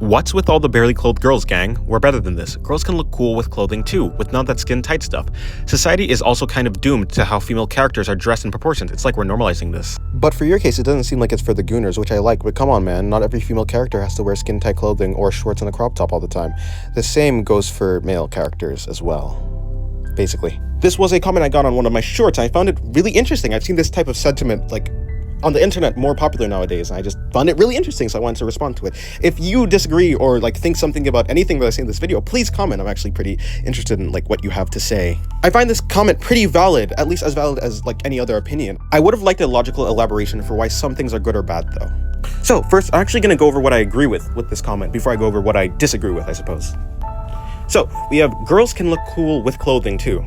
What's with all the barely clothed girls, gang? We're better than this. Girls can look cool with clothing too, with none of that skin-tight stuff. Society is also kind of doomed to how female characters are dressed in proportions. It's like we're normalizing this. But for your case, it doesn't seem like it's for the gooners, which I like, but come on, man, not every female character has to wear skin-tight clothing or shorts and a crop top all the time. The same goes for male characters as well, basically. This was a comment I got on one of my shorts. I found it really interesting. I've seen this type of sentiment, on the internet more popular nowadays, and I just found it really interesting, so I wanted to respond to it. If you disagree or think something about anything that I say in this video, please comment. I'm actually pretty interested in what you have to say. I find this comment pretty valid, at least as valid as any other opinion. I would have liked a logical elaboration for why some things are good or bad though. So first, I'm actually going to go over what I agree with this comment before I go over what I disagree with, I suppose. So we have girls can look cool with clothing too,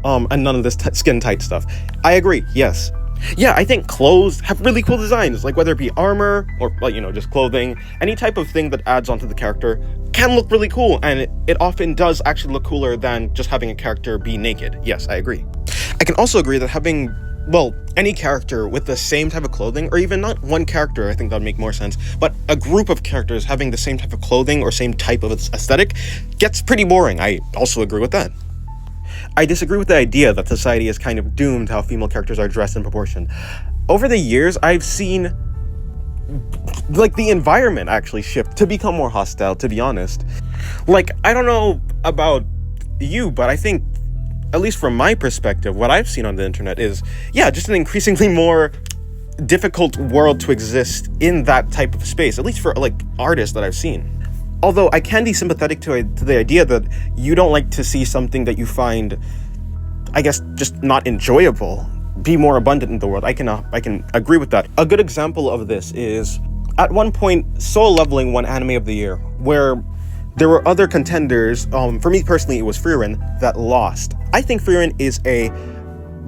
and none of this skin tight stuff. I agree, yes. Yeah, I think clothes have really cool designs, whether it be armor or, just clothing. Any type of thing that adds onto the character can look really cool, and it often does actually look cooler than just having a character be naked. Yes, I agree. I can also agree that having, any character with the same type of clothing, or even not one character, I think that would make more sense, but a group of characters having the same type of clothing or same type of aesthetic gets pretty boring. I also agree with that. I disagree with the idea that society is kind of doomed to how female characters are dressed in proportion. Over the years, I've seen, the environment actually shift to become more hostile, to be honest. I don't know about you, but I think, at least from my perspective, what I've seen on the internet is, just an increasingly more difficult world to exist in that type of space, at least for, artists that I've seen. Although I can be sympathetic to the idea that you don't like to see something that you find, I guess, just not enjoyable be more abundant in the world. I can agree with that. A good example of this is, at one point, Soul Leveling won Anime of the Year, where there were other contenders. For me personally, it was Frieren that lost. I think Frieren is a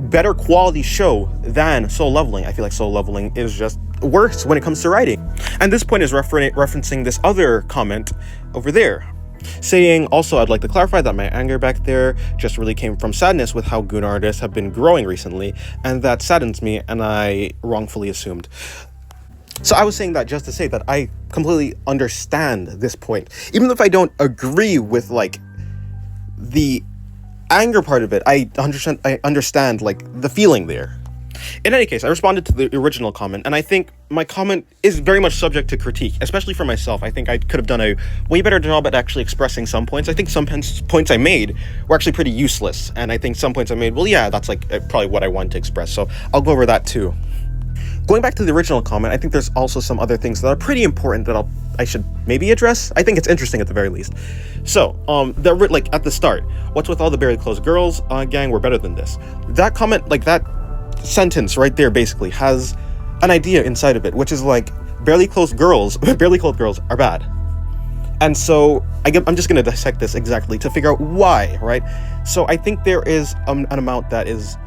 better quality show than Soul Leveling. I feel like Soul Leveling is just worse when it comes to writing. And this point is referencing this other comment over there, saying, also, I'd like to clarify that my anger back there just really came from sadness with how goon artists have been growing recently, and that saddens me, and I wrongfully assumed. So I was saying that just to say that I completely understand this point. Even if I don't agree with, the anger part of it, I understand, the feeling there. In any case, I responded to the original comment, and I think my comment is very much subject to critique, especially for myself. I think I could have done a way better job at actually expressing some points. I think some points I made were actually pretty useless, and I think some points I made, that's probably what I wanted to express, so I'll go over that too. Going back to the original comment, I think there's also some other things that are pretty important that I should maybe address. I think it's interesting at the very least. So, at the start, what's with all the barely clothed girls? Gang, we're better than this. That comment, that sentence right there basically has an idea inside of it, which is barely clothed girls are bad. And so I'm just going to dissect this exactly to figure out why, right? So I think there is an amount that is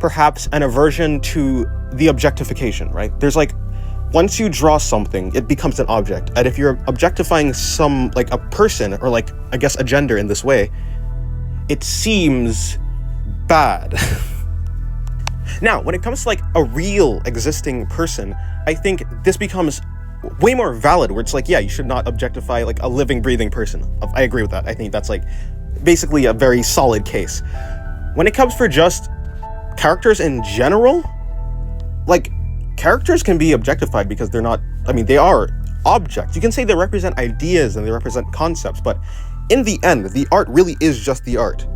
perhaps an aversion to the objectification, right? There's once you draw something, it becomes an object. And if you're objectifying a person or I guess a gender in this way, it seems bad. Now, when it comes to a real existing person, I think this becomes way more valid, where it's you should not objectify a living, breathing person. I agree with that. I think that's basically a very solid case. When it comes for just characters in general, characters can be objectified because they're not, they are objects. You can say they represent ideas and they represent concepts, but in the end, the art really is just the art.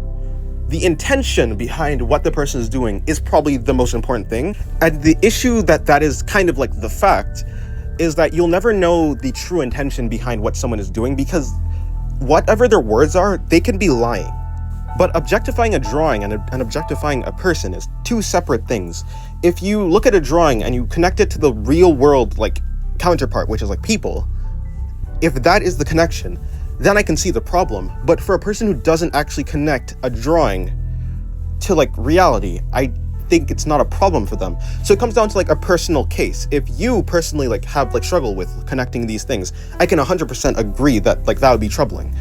The intention behind what the person is doing is probably the most important thing. And the issue that is kind of the fact is that you'll never know the true intention behind what someone is doing, because whatever their words are, they can be lying. But objectifying a drawing and objectifying a person is two separate things. If you look at a drawing and you connect it to the real world counterpart, which is people, if that is the connection, then I can see the problem. But for a person who doesn't actually connect a drawing to reality, I think it's not a problem for them. So it comes down to a personal case. If you personally have struggle with connecting these things, I can 100% agree that that would be troubling.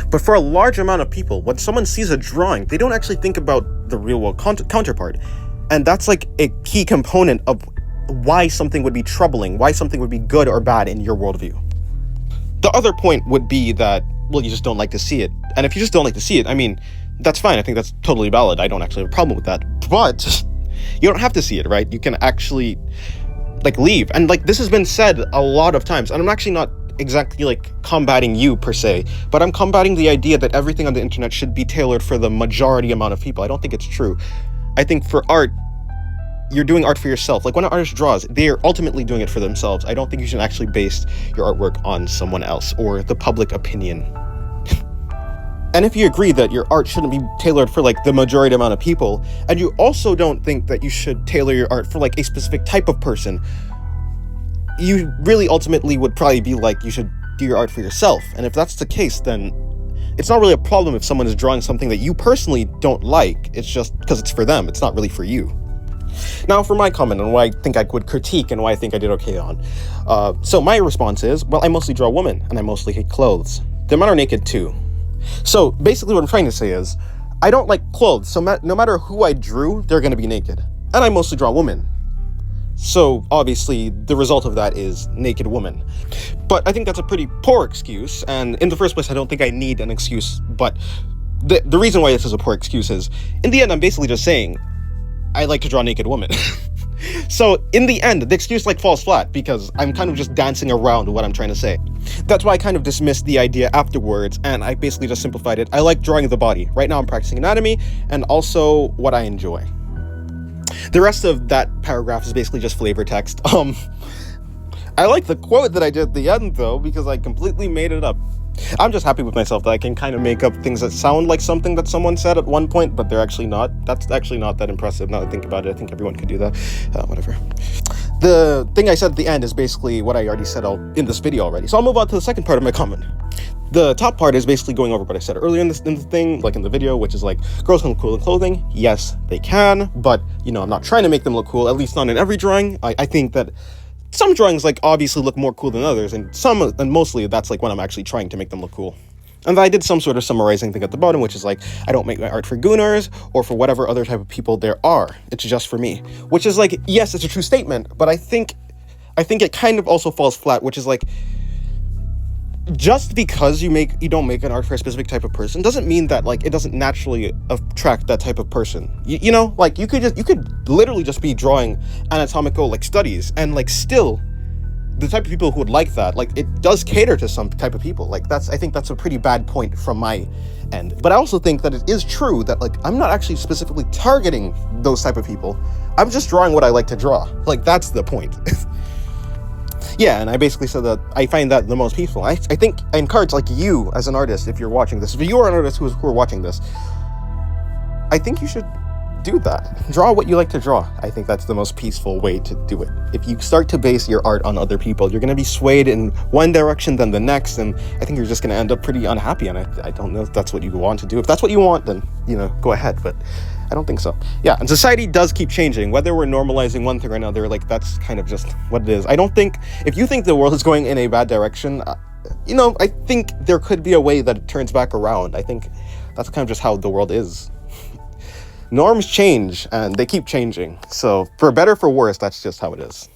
But for a large amount of people, when someone sees a drawing, they don't actually think about the real world counterpart. And that's a key component of why something would be troubling, why something would be good or bad in your worldview. The other point would be that, well, you just don't like to see it. And if you just don't like to see it, I mean, that's fine. I think that's totally valid. I don't actually have a problem with that. But you don't have to see it, right? You can actually, like, leave. And, like, this has been said a lot of times. And I'm actually not exactly, like, combating you, per se. But I'm combating the idea that everything on the internet should be tailored for the majority amount of people. I don't think it's true. I think for art, you're doing art for yourself. Like, when an artist draws, they're ultimately doing it for themselves. I don't think you should actually base your artwork on someone else or the public opinion. And if you agree that your art shouldn't be tailored for, like, the majority amount of people, and you also don't think that you should tailor your art for, like, a specific type of person, you really ultimately would probably be like, you should do your art for yourself. And if that's the case, then it's not really a problem if someone is drawing something that you personally don't like. It's just because it's for them. It's not really for you. Now, for my comment on what I think I would critique and why I think I did okay on. So my response is, well, I mostly draw women, and I mostly hate clothes. The men are naked too. So basically what I'm trying to say is, I don't like clothes, so no matter who I drew, they're going to be naked. And I mostly draw women. So obviously the result of that is naked woman. But I think that's a pretty poor excuse, and in the first place I don't think I need an excuse, but the reason why this is a poor excuse is, in the end I'm basically just saying, I like to draw naked women. So in the end, the excuse like falls flat because I'm kind of just dancing around what I'm trying to say. That's why I kind of dismissed the idea afterwards, and I basically just simplified it. I like drawing the body. Right now I'm practicing anatomy and also what I enjoy. The rest of that paragraph is basically just flavor text. I like the quote that I did at the end though, because I completely made it up. I'm just happy with myself that I can kind of make up things that sound like something that someone said at one point, but they're actually not. That's actually not that impressive now that I think about it. I think everyone could do that. Whatever. The thing I said at the end is basically what I already said in this video already. So I'll move on to the second part of my comment. The top part is basically going over what I said earlier in the thing, like in the video, which is like, girls can look cool in clothing. Yes, they can, but, you know, I'm not trying to make them look cool, at least not in every drawing. I think that some drawings, like, obviously look more cool than others, and mostly that's, like, when I'm actually trying to make them look cool. And I did some sort of summarizing thing at the bottom, which is, like, I don't make my art for gooners or for whatever other type of people there are. It's just for me. Which is, like, yes, it's a true statement, but I think it kind of also falls flat, which is, like, just because you don't make an art for a specific type of person doesn't mean that, like, it doesn't naturally attract that type of person. You know, like, you could literally just be drawing anatomical, like, studies, and, like, still the type of people who would like that, like, it does cater to some type of people. Like, I think that's a pretty bad point from my end. But I also think that it is true that, like, I'm not actually specifically targeting those type of people. I'm just drawing what I like to draw. Like, that's the point. Yeah, and I basically said that I find that the most peaceful. I think I encourage, like, you as an artist, if you're watching this, if you are an artist who are watching this, I think you should do that. Draw what you like to draw. I think that's the most peaceful way to do it. If you start to base your art on other people, you're going to be swayed in one direction then the next, and I think you're just going to end up pretty unhappy, and I don't know if that's what you want to do. If that's what you want, then, you know, go ahead, but I don't think so. Yeah, and society does keep changing. Whether we're normalizing one thing or another, like, that's kind of just what it is. I don't think, if you think the world is going in a bad direction, you know, I think there could be a way that it turns back around. I think that's kind of just how the world is. Norms change, and they keep changing. So, for better or for worse, that's just how it is.